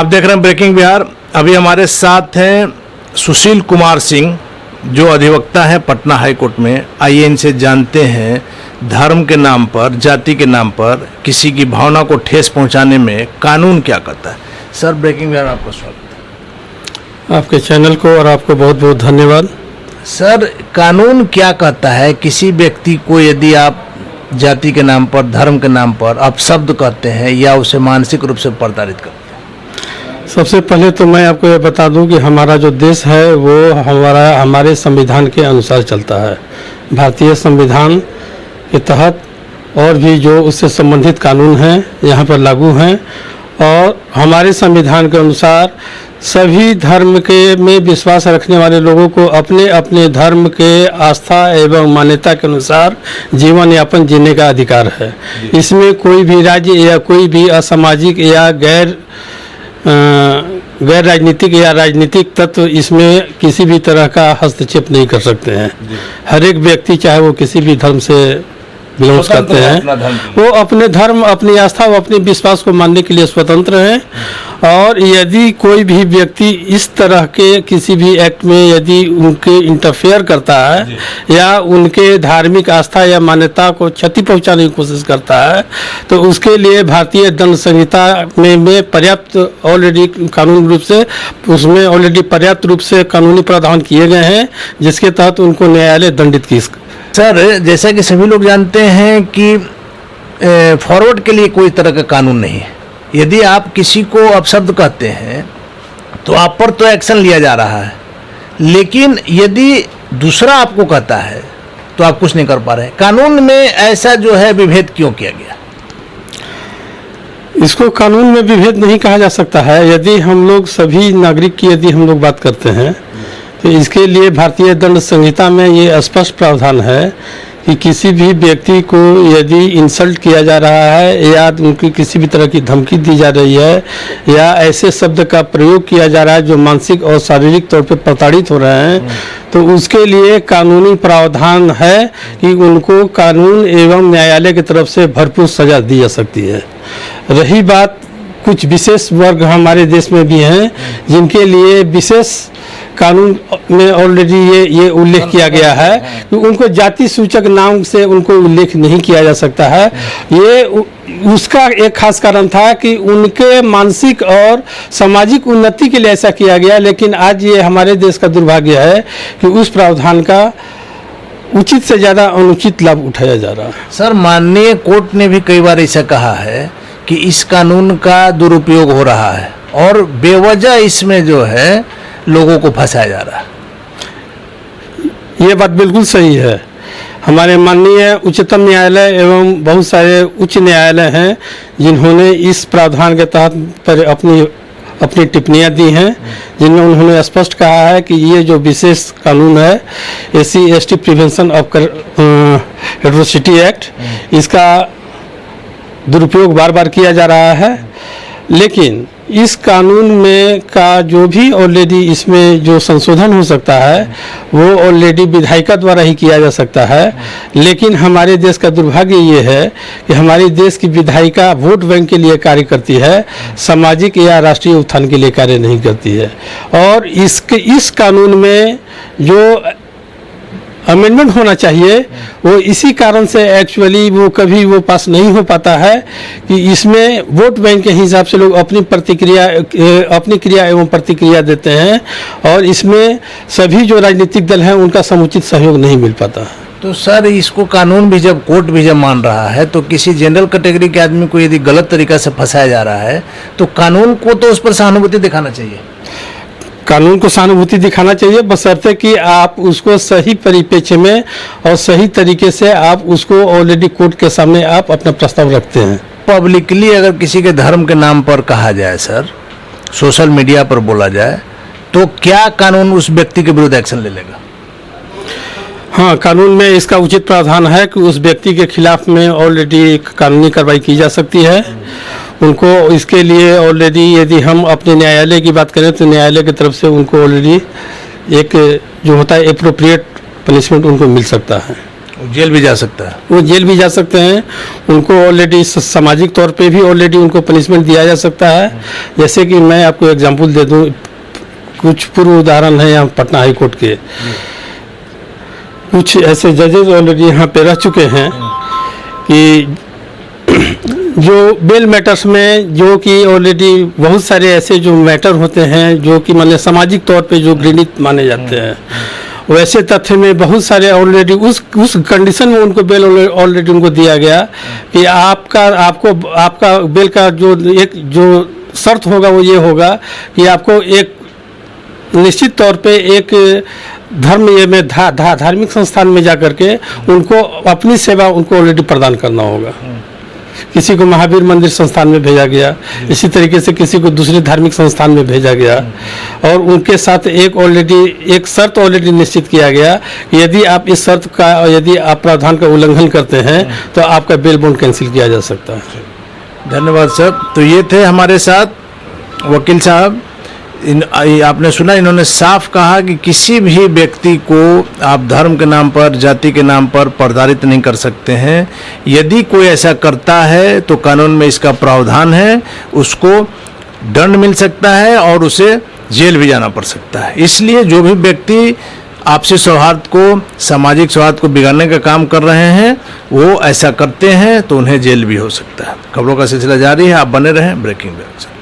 आप देख रहे हैं ब्रेकिंग बिहार। अभी हमारे साथ हैं सुशील कुमार सिंह, जो अधिवक्ता हैं पटना हाई कोर्ट में। आइए इनसे जानते हैं धर्म के नाम पर, जाति के नाम पर किसी की भावना को ठेस पहुंचाने में कानून क्या करता है। सर, ब्रेकिंग बिहार आपका स्वागत है। आपके चैनल को और आपको बहुत बहुत धन्यवाद। सर, कानून क्या कहता है किसी व्यक्ति को यदि आप जाति के नाम पर, धर्म के नाम पर अपशब्द कहते हैं या उसे मानसिक रूप से प्रताड़ित करते हैं? सबसे पहले तो मैं आपको ये बता दूं कि हमारा जो देश है वो हमारे संविधान के अनुसार चलता है। भारतीय संविधान के तहत और भी जो उससे संबंधित कानून हैं यहाँ पर लागू हैं, और हमारे संविधान के अनुसार सभी धर्म के में विश्वास रखने वाले लोगों को अपने अपने धर्म के आस्था एवं मान्यता के अनुसार जीवन यापन जीने का अधिकार है। इसमें कोई भी राज्य या कोई भी असामाजिक या गैर राजनीतिक या राजनीतिक तत्व इसमें किसी भी तरह का हस्तक्षेप नहीं कर सकते हैं। हर एक व्यक्ति, चाहे वो किसी भी धर्म से बिलोंग करते हैं, वो अपने धर्म, अपनी आस्था व अपने विश्वास को मानने के लिए स्वतंत्र हैं। और यदि कोई भी व्यक्ति इस तरह के किसी भी एक्ट में यदि उनके इंटरफेयर करता है या उनके धार्मिक आस्था या मान्यता को क्षति पहुंचाने की कोशिश करता है, तो उसके लिए भारतीय दंड संहिता में पर्याप्त ऑलरेडी कानूनी रूप से उसमें ऑलरेडी पर्याप्त रूप से कानूनी प्रावधान किए गए हैं, जिसके तहत उनको न्यायालय दंडित की। सर, जैसा कि सभी लोग जानते हैं कि फॉरवर्ड के लिए कोई तरह का कानून नहीं है। यदि आप किसी को अपशब्द कहते हैं तो आप पर तो एक्शन लिया जा रहा है, लेकिन यदि दूसरा आपको कहता है तो आप कुछ नहीं कर पा रहे। कानून में ऐसा जो है विभेद क्यों किया गया? इसको कानून में विभेद नहीं कहा जा सकता है। यदि हम लोग सभी नागरिक की यदि हम लोग बात करते हैं तो इसके लिए भारतीय दंड संहिता में ये स्पष्ट प्रावधान है कि किसी भी व्यक्ति को यदि इंसल्ट किया जा रहा है या उनकी किसी भी तरह की धमकी दी जा रही है या ऐसे शब्द का प्रयोग किया जा रहा है जो मानसिक और शारीरिक तौर पे प्रताड़ित हो रहे हैं, तो उसके लिए कानूनी प्रावधान है कि उनको कानून एवं न्यायालय की तरफ से भरपूर सजा दी जा सकती है। रही बात, कुछ विशेष वर्ग हमारे देश में भी हैं जिनके लिए विशेष कानून में ऑलरेडी ये उल्लेख किया गया है कि उनको जाति सूचक नाम से उनको उल्लेख नहीं किया जा सकता है। ये उसका एक खास कारण था कि उनके मानसिक और सामाजिक उन्नति के लिए ऐसा किया गया, लेकिन आज ये हमारे देश का दुर्भाग्य है कि उस प्रावधान का उचित से ज़्यादा अनुचित लाभ उठाया जा रहा है। सर, माननीय कोर्ट ने भी कई बार ऐसा कहा है कि इस कानून का दुरुपयोग हो रहा है और बेवजह इसमें जो है लोगों को फंसाया जा रहा है। ये बात बिल्कुल सही है। हमारे माननीय उच्चतम न्यायालय एवं बहुत सारे उच्च न्यायालय हैं जिन्होंने इस प्रावधान के तहत पर अपनी टिप्पणियां दी हैं, जिनमें उन्होंने स्पष्ट कहा है कि ये जो विशेष कानून है SC/ST prevention of atrocity act, इसका दुरुपयोग बार बार किया जा रहा है। लेकिन इस कानून में का जो भी ऑलरेडी इसमें जो संशोधन हो सकता है वो ऑलरेडी विधायिका द्वारा ही किया जा सकता है। लेकिन हमारे देश का दुर्भाग्य ये है कि हमारे देश की विधायिका वोट बैंक के लिए कार्य करती है, सामाजिक या राष्ट्रीय उत्थान के लिए कार्य नहीं करती है। और इस कानून में जो अमेंडमेंट होना चाहिए वो इसी कारण से एक्चुअली वो कभी वो पास नहीं हो पाता है कि इसमें वोट बैंक के हिसाब से लोग अपनी क्रिया एवं प्रतिक्रिया देते हैं और इसमें सभी जो राजनीतिक दल हैं उनका समुचित सहयोग नहीं मिल पाता। तो सर, इसको कानून भी जब कोर्ट भी जब मान रहा है तो किसी जनरल कैटेगरी के आदमी को यदि गलत तरीका से फंसाया जा रहा है तो कानून को तो उस पर सहानुभूति दिखाना चाहिए। कानून को सहानुभूति दिखाना चाहिए, बशर्ते कि आप उसको सही परिप्रेक्ष्य में और सही तरीके से आप उसको ऑलरेडी कोर्ट के सामने आप अपना प्रस्ताव रखते हैं। पब्लिकली अगर किसी के धर्म के नाम पर कहा जाए, सर, सोशल मीडिया पर बोला जाए, तो क्या कानून उस व्यक्ति के विरुद्ध एक्शन ले लेगा? हाँ, कानून में इसका उचित प्रावधान है कि उस व्यक्ति के खिलाफ में ऑलरेडी कानूनी कार्रवाई की जा सकती है। उनको इसके लिए ऑलरेडी यदि हम अपने न्यायालय की बात करें तो न्यायालय की तरफ से उनको ऑलरेडी एक जो होता है एप्रोप्रिएट पनिशमेंट उनको मिल सकता है। जेल भी जा सकता है। वो जेल भी जा सकते हैं। उनको ऑलरेडी सामाजिक तौर पे भी ऑलरेडी उनको पनिशमेंट दिया जा सकता है। जैसे कि मैं आपको एग्जांपल दे दूं, कुछ पूर्व उदाहरण है यहाँ पटना हाई कोर्ट के। कुछ ऐसे जजेस ऑलरेडी यहाँ पे रह चुके हैं कि जो बेल मैटर्स में, जो कि ऑलरेडी बहुत सारे ऐसे जो मैटर होते हैं जो कि मतलब सामाजिक तौर पे जो घृणित माने जाते हैं, वैसे तथ्य में बहुत सारे ऑलरेडी उस कंडीशन में उनको बेल ऑलरेडी उनको दिया गया कि आपका बेल का जो शर्त होगा वो ये होगा कि आपको एक निश्चित तौर पे एक धर्म ये में धार्मिक संस्थान में जा करके उनको अपनी सेवा उनको ऑलरेडी प्रदान करना होगा। किसी को महावीर मंदिर संस्थान में भेजा गया, इसी तरीके से किसी को दूसरे धार्मिक संस्थान में भेजा गया, और उनके साथ एक शर्त ऑलरेडी निश्चित किया गया कि यदि आप इस शर्त का, यदि आप प्रावधान का उल्लंघन करते हैं तो आपका बेल बॉन्ड कैंसिल किया जा सकता है। धन्यवाद सर। तो ये थे हमारे साथ वकील साहब। आपने सुना, इन्होंने साफ कहा कि किसी भी व्यक्ति को आप धर्म के नाम पर, जाति के नाम पर प्रताड़ित नहीं कर सकते हैं। यदि कोई ऐसा करता है तो कानून में इसका प्रावधान है, उसको दंड मिल सकता है और उसे जेल भी जाना पड़ सकता है। इसलिए जो भी व्यक्ति आपसी सौहार्द को, सामाजिक सौहार्द को बिगाड़ने का काम कर रहे हैं, वो ऐसा करते हैं तो उन्हें जेल भी हो सकता है। खबरों का सिलसिला जारी है, आप बने रहें ब्रेकिंग न्यूज़ से।